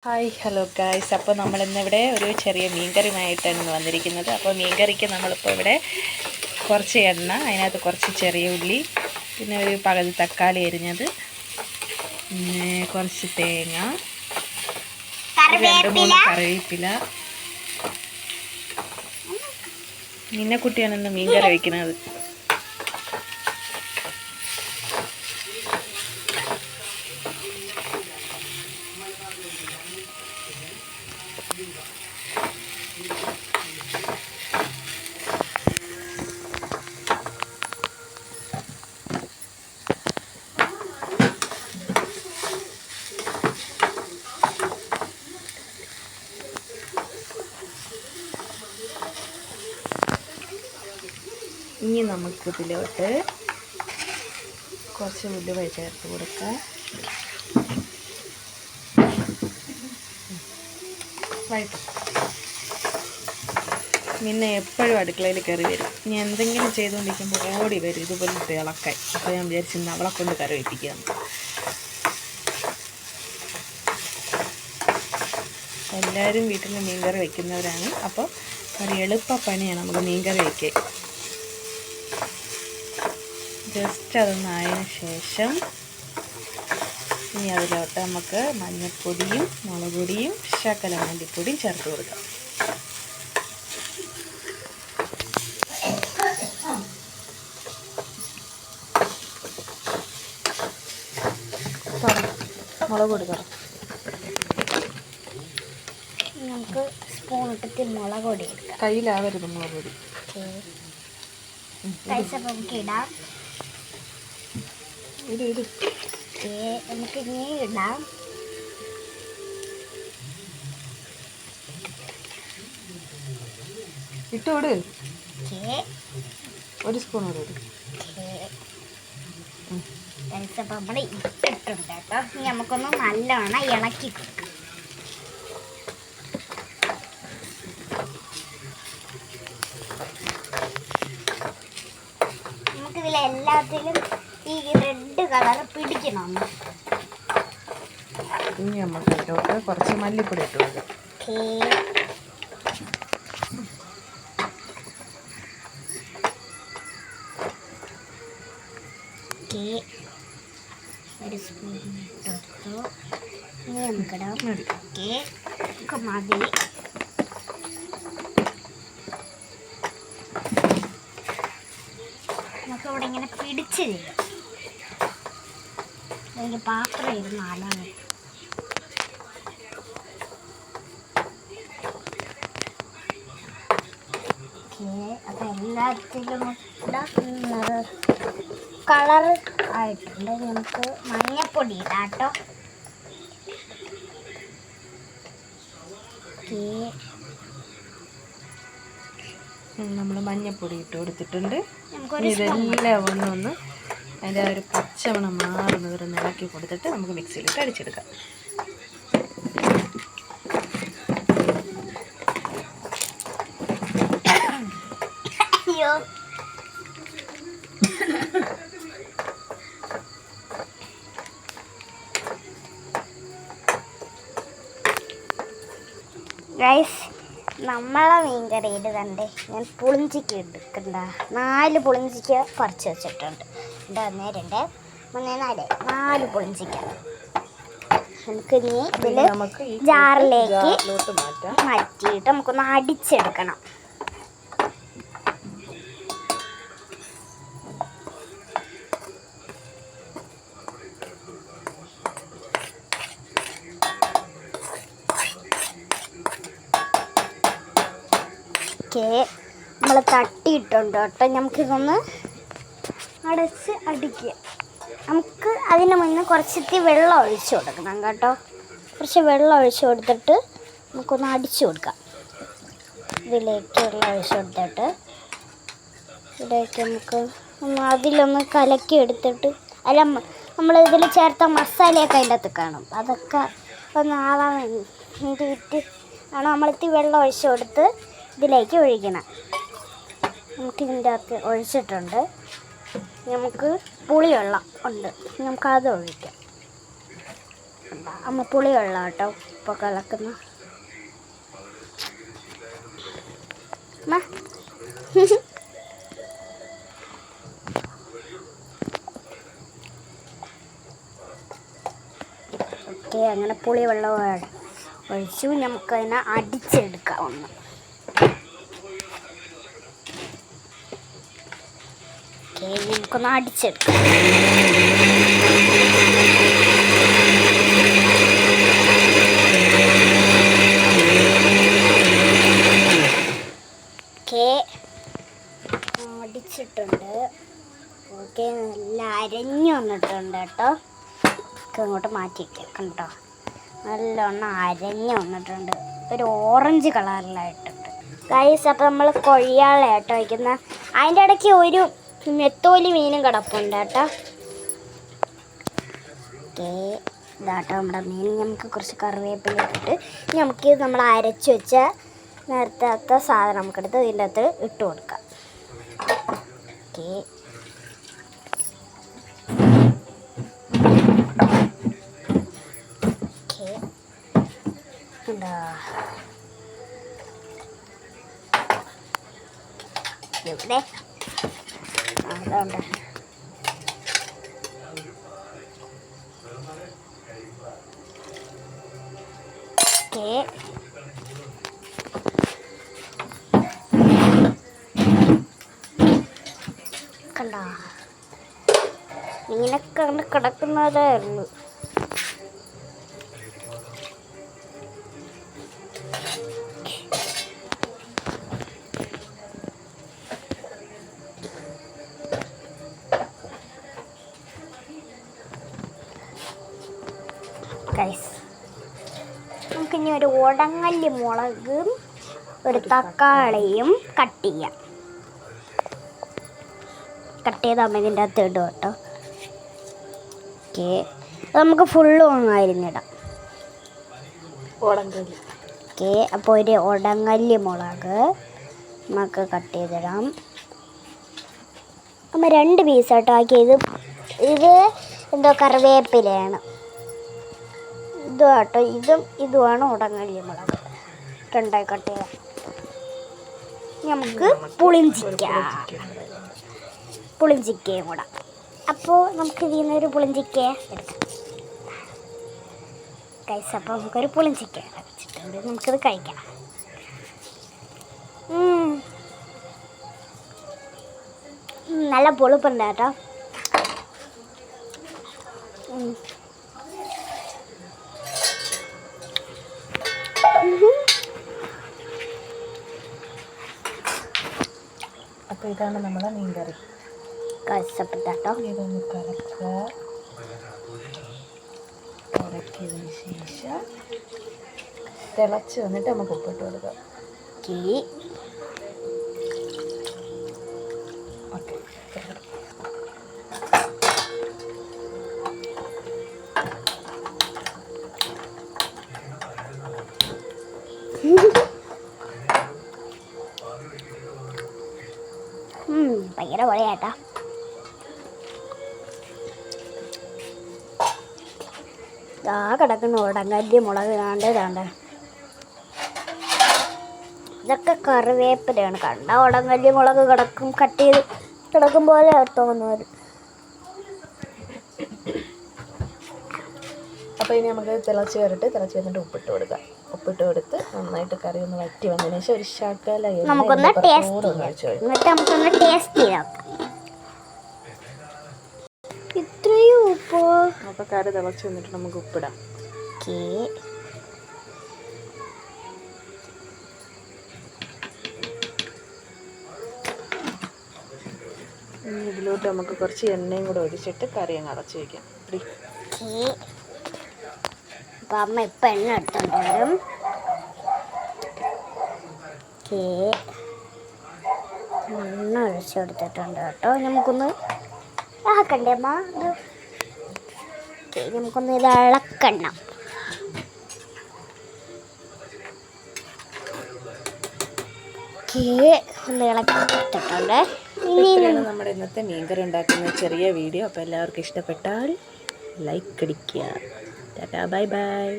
Hi hello guys. അപ്പോൾ നമ്മളിന്നിവിടെ ഒരു ചെറിയ മീൻകറിയുമായിട്ടാണ് വന്നിരിക്കുന്നത്. അപ്പോൾ മീൻകറിക്ക് നമ്മളിപ്പോൾ ഇവിടെ കുറച്ച് എണ്ണ, അതിനകത്ത് കുറച്ച് ചെറിയ ഉള്ളി, പിന്നെ ഒരു പകുതി തക്കാളി അരിഞ്ഞത്, പിന്നെ കുറച്ച് തേങ്ങ, 2-3 കറിവേപ്പില. നിന്നെക്കുട്ടിയാണ് ഇന്ന് മീൻകറി വയ്ക്കുന്നത്. ഇനി നമുക്കിതിലോട്ട് കുറച്ച് ഉലുവ ചേർത്ത് കൊടുക്കാം. പിന്നെ എപ്പോഴും അടുക്കളയിൽ കയറി വരും. ഇനി എന്തെങ്കിലും ചെയ്തുകൊണ്ടിരിക്കുമ്പോൾ ഓടി വരും ഇതുപോലെ തിളക്കാൻ. അപ്പോൾ ഞാൻ വിചാരിച്ചിരുന്നു അവളെ കൊണ്ട് കറി വയ്പ്പിക്കാം. എല്ലാവരും വീട്ടിൽ മീൻകറി വയ്ക്കുന്നവരാണ്. അപ്പോൾ ഒരു എളുപ്പപ്പണിയാണ് നമുക്ക് മീൻകറി വയ്ക്കുക. ജസ്റ്റ് അതൊന്നായതിനു ശേഷം ഇനി അതിലോട്ട് നമുക്ക് മഞ്ഞൾപ്പൊടിയും മുളക് പൊടിയും ശകല മല്ലിപ്പൊടിയും ചേർത്ത് കൊടുക്കാം. മുളക് പൊടി നമുക്ക് സ്പൂൺ ഇട്ടിട്ട് മുളക് പൊടി എടുക്കാം. കയ്യിലാവരുത് മുളക് പൊടി. നമുക്ക് ഇടാം. നമുക്ക് ഇനി ഇടാം. ഇട്ടോട് ഒരു സ്പൂൺ ഇടും. നമ്മൾ ഇട്ടിട്ടുണ്ട് കേട്ടോ. ഇനി നമുക്കൊന്ന് നല്ലോണം ഇളക്കി കൊടുക്കാം. നമുക്കിതിലെല്ലാത്തിലും ഈ റെഡ് കളർ പിടിക്കണം. ഇനി നമുക്ക് ഇതിലോട്ട് കുറച്ച് മല്ലിപ്പൊടി ഇട്ട് കൊടുക്കാം. ഒരു സ്പൂൺ ഇട്ടെടുത്തു. ഇനി നമുക്കിടാം. മതി. നമുക്കിവിടെ ഇങ്ങനെ പിടിച്ച് തരും. അതിൻ്റെ പാത്രം ഇരുന്നാലാണ്. അപ്പം എല്ലാത്തിലും കളർ ആയിട്ടുണ്ട്. നമുക്ക് മഞ്ഞൾപ്പൊടി ഇടാം കേട്ടോ. നമ്മൾ മഞ്ഞൾപ്പൊടി ഇട്ട് കൊടുത്തിട്ടുണ്ട്. ഇതെല്ലാം ഒന്ന് അതിൻ്റെ ഒരു പച്ചമണം മാറുന്നത് ഒരു ഇളക്കി കൊടുത്തിട്ട് നമുക്ക് മിക്സിയിലിട്ട് അടിച്ചെടുക്കാം. അയ്യോ, ഗൈസ്, നമ്മളെ മീൻകറിയിൽ തന്നെ ഞാൻ പുളിഞ്ചിക്ക എടുക്കണ്ട 4 പുളിഞ്ചിക്ക പറിച്ച് വെച്ചിട്ടുണ്ട്. 1 2 3 4 പുളിഞ്ചിക്ക. നമുക്ക് ഇനി ഇതിൽ ജാറിലേക്ക് മാറ്റിയിട്ട് നമുക്കൊന്ന് അടിച്ചെടുക്കണം. നമ്മൾ തട്ടിയിട്ടുണ്ട് കേട്ടോ. നമുക്കിതൊന്ന് അടച്ച് അടിക്കുക. നമുക്ക് അതിന് മുന്നേ കുറച്ചിട്ട് വെള്ളം ഒഴിച്ചു കൊടുക്കണം കേട്ടോ. കുറച്ച് വെള്ളം ഒഴിച്ചു കൊടുത്തിട്ട് നമുക്കൊന്ന് അടിച്ചു കൊടുക്കാം. ഇതിലേക്ക് വെള്ളം ഒഴിച്ചു കൊടുത്തിട്ട് ഇതിലേക്ക് നമുക്ക് അതിലൊന്ന് കലക്കി എടുത്തിട്ട് അല്ല നമ്മളിതിൽ ചേർത്ത മസാലയൊക്കെ അതിൻ്റെ അകത്ത് കാണും. അതൊക്കെ ഒന്ന് ആവാൻ വേണ്ടിയിട്ട് ആണ് നമ്മളിത്തി വെള്ളം ഒഴിച്ചു കൊടുത്ത് ഇതിലേക്ക് ഒഴിക്കണം. നമുക്കിതിൻ്റെ അകത്ത് ഒഴിച്ചിട്ടുണ്ട്. നമുക്ക് പുളിവെള്ളം ഉണ്ട്, നമുക്കത് ഒഴിക്കാം. അമ്മ പുളിവെള്ളം കേട്ടോ. ഇപ്പോൾ കലക്കുന്നു. ഓക്കെ, അങ്ങനെ പുളി വെള്ളം ഒഴിച്ചു. നമുക്കതിനെ അടിച്ചെടുക്കാം ഒന്ന്. ഓക്കെ, നമുക്കൊന്ന് അടിച്ചെടുക്കാം. ഓക്കെ, അടിച്ചിട്ടുണ്ട്. ഓക്കെ, നല്ല അരഞ്ഞു വന്നിട്ടുണ്ട് കേട്ടോ. അങ്ങോട്ട് മാറ്റി വയ്ക്കാം. കണ്ടോ, നല്ലോണം അരഞ്ഞു വന്നിട്ടുണ്ട്. ഒരു ഓറഞ്ച് കളറിലായിട്ടുണ്ട് ഗൈസ്. അപ്പോൾ നമ്മൾ കൊഴിയാളെ കേട്ടോ വയ്ക്കുന്ന. അതിൻ്റെ ഇടയ്ക്ക് ഒരു നെത്തോലി മീനും കിടപ്പുണ്ട് കേട്ടോ. ഓക്കെ, ഇതാട്ടോ നമ്മുടെ മീൻ. നമുക്ക് കുറച്ച് കറിവേപ്പില ഇട്ടിട്ട് നമുക്ക് നമ്മൾ അരച്ച് വെച്ച നേരത്തെ സാധനം നമുക്കെടുത്ത് ഇതിൻ്റെ അകത്ത് ഇട്ട് കൊടുക്കാം. ഓക്കെ, എന്താ ഇവിടെ അതുകൊണ്ട് ഓക്കെ, കണ്ടോ മീനൊക്കെ കണ്ട് കിടക്കുന്നതായിരുന്നു. നമുക്കിനി ഒരു ഉടങ്ങല്ലി മുളകും ഒരു തക്കാളിയും കട്ട് ചെയ്യാം. കട്ട് ചെയ്താൽ ഇതിൻ്റെ അകത്ത് ഇടും കേട്ടോ. ഓക്കെ, നമുക്ക് ഫുള്ളും ഒന്ന് അരിഞ്ഞിടാം. ഓക്കെ, അപ്പോൾ ഒരു ഉടങ്ങല്ലി മുളക് നമുക്ക് കട്ട് ചെയ്തിടാം. നമ്മൾ 2 പീസായിട്ട് ആക്കിയത്. ഇത് എന്തോ കറിവേപ്പിലയാണ്. ഇതും കേട്ടോ, ഇതുമാണ് ഉടങ്ങല്ലി മുളക്. 2ആയി കട്ട് ചെയ്യാം. നമുക്ക് പുളിഞ്ചിക്കയും കൂടെ. അപ്പോൾ നമുക്ക് ഇതിൽ നിന്നൊരു പുളിഞ്ചിക്ക എടുക്കാം ഗൈസ്. അപ്പോൾ നമുക്കൊരു പുളിഞ്ചിക്ക വെച്ചിട്ടുണ്ട്. നമുക്കിത് കഴിക്കാം. നല്ല പൊളിപ്പുണ്ട് കേട്ടോ. അപ്പോൾ ഇതാണ് നമ്മളെ മീൻകറി. കേട്ടോ, ഇതൊന്ന് കലക്കിയതിന് ശേഷം തിളച്ച് വന്നിട്ട് നമുക്ക് ഉപ്പിട്ട് കൊടുക്കാം. ഓക്കെ, ഭയങ്കര പൊളിയാട്ടാ. കിടക്കുന്ന ഉടങ്ങല്ലി മുളക് ഇതാണ്ട്. ഇതൊക്കെ കറിവേപ്പിലയാണ്. കണ്ട ഉടങ്ങല്ലി മുളക് കട്ട് ചെയ്ത് കിടക്കും പോലെ തോന്നുന്നത്. അപ്പോൾ ഇനി നമുക്ക് തിളച്ച് വന്നിട്ട് ഉപ്പിട്ട് കൊടുക്കാം. ഉപ്പിട്ട് കൊടുത്ത് നന്നായിട്ട് കറി ഒന്ന് വറ്റി വന്നതിന് ശേഷം ഒരു ശകല നമുക്കൊന്ന് ടേസ്റ്റ് ചെയ്യാം. ഇത്രയും ഉപ്പോ? അപ്പോൾ കറി തിളച്ച് വന്നിട്ട് നമുക്ക് ഉപ്പിടാം. ഇതിലോട്ട് നമുക്ക് കുറച്ച് എണ്ണയും കൂടെ ഒഴിച്ചിട്ട് കറി അങ്ങ് അടച്ച് വയ്ക്കാം. അപ്പം അമ്മ ഇപ്പം എണ്ണ എടുത്തോണ്ട് വരും. എണ്ണ ഒഴിച്ച് കൊടുത്തിട്ടുണ്ട് കേട്ടോ. നമുക്കൊന്ന് ഇളക്കണ്ടേ അമ്മ? നമുക്കൊന്ന് ഇത് ഇളക്കണം. ഒന്ന് ഇളക്കിട്ടുണ്ട്. ഇത്രയാണ് നമ്മുടെ ഇന്നത്തെ മീൻകറി ഉണ്ടാക്കുന്ന ചെറിയ വീഡിയോ. അപ്പോൾ എല്ലാവർക്കും ഇഷ്ടപ്പെട്ടാൽ ലൈക്ക് അടിക്കുക. Tata, bye bye.